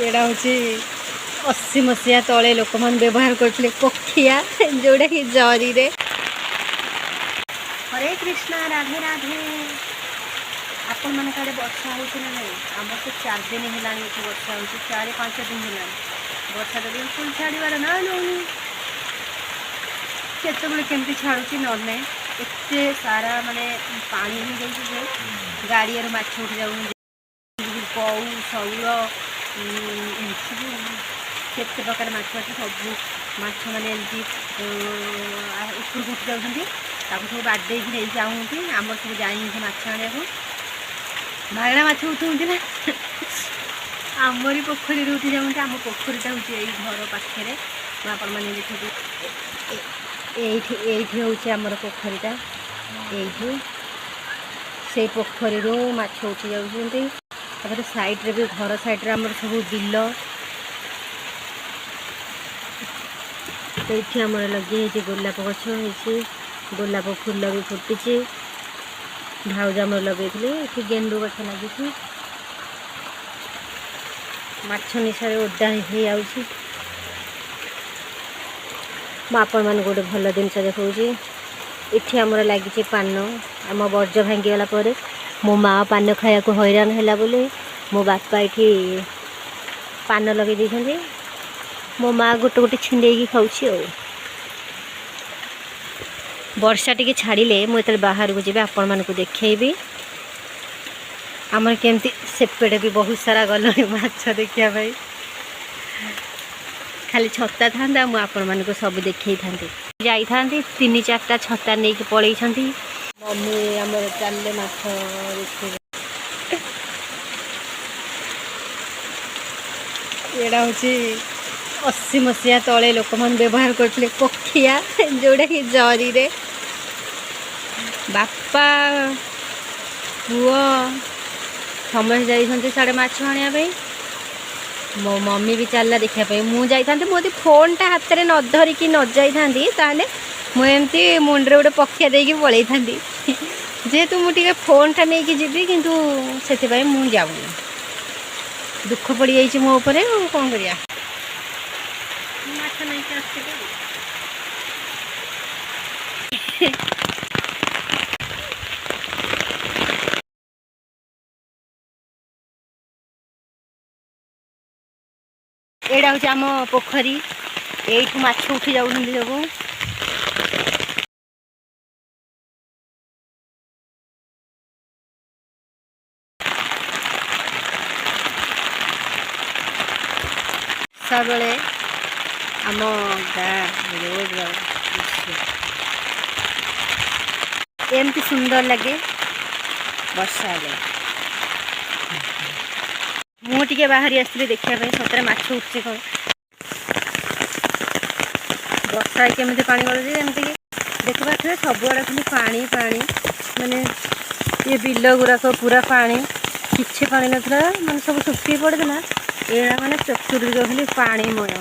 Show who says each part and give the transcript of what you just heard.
Speaker 1: एड़ा हूँ 80 मसीहा तले लोक मैंने व्यवहार करते पखिया जोड़ा कि जरी रे। हरे कृष्णा राधे राधे। आपण मान कड़े वर्षा हो आम तो 4 दिन है वर्षा हो 4-5 दिन है वर्षा तो बिल्कुल छाड़बार ना नौनी केतबे केमती छाड़ुची ना एत सारा माने पानी हो जाए गाड़िया माछ उठ जाऊ कौ शौल केते प्रकार माछ अच्छे सब माछ मैंने उपरକୁ उठी जाऊँगी सब बाड़े नहीं जाऊँगी आम सब जाइए माछ आने भागड़ा माछ उठुंट ना आमरी पोखरी उठी जाऊँगी आम पोखरीटा हूँ घर पाखे आपण मैंने देखिए ये हूँ आमर पोखरीटा ये से पोखरी माछ उठी जाऊँगी साइड्रे भी घर साइड्रे आमर सब बिल ये आमर लगे गोलाप गछ हो गोलाप फूल भी फुटी भाउज आमर लगे ये गेंडू गछ लगी माछ निशारे ओदा हो आपण मान गोटे भल जिनस देखा इठी आमर लगी पान आम बर्ज भांगीगला मो माँ पान खाया को हैरान है बोले मो बापा ये पान लगे देते मो माँ गोटे गोटे छिंडे खाऊँ वर्षा टी छाड़े मुझे बाहर को जी आपण मान को देखेबी आमर केमती सेपटे भी बहुत सारा गल माछ देखा खाली छता था मुझे मान को सब देखे था जाई 3-4टा छता नहीं पलई मम्मी आमर चलले माछ एड़ा हूँ 80 मसीहा तले लोक मैंने व्यवहार करते पखिया जोड़ा कि जरी रे बापा पुओ समस्त जाइए साढ़े माछ आने मो मम्मी भी चलला देखापी मुझे मुझे फोनटा हाथ में न धरिकी न जाइए मुझे मुंडे गोटे पखिया देकी पलई था जेहेतु मुझे फोनटा नहीं जी किंतु से मुझे जाऊनी दुख पड़ जाइए मो उपर कौन करिया एड़ा हूँ आम पोखरी यू माछ उठी जाऊँ सब सब बेले आम गाँ रोड एमती सुंदर लगे वर्षा मुझे बाहरी आसती देखापी सतरे माछ उठे कौन वर्षा केमी पानी गलुचे एमती देखा सबुआड़े खाली पानी पानी माने ये बिल गुराक पूरा पानी किसी पानी ना माने सब सुखी पड़ता एड़ा माने चतुर्दिग खाली पानीमय।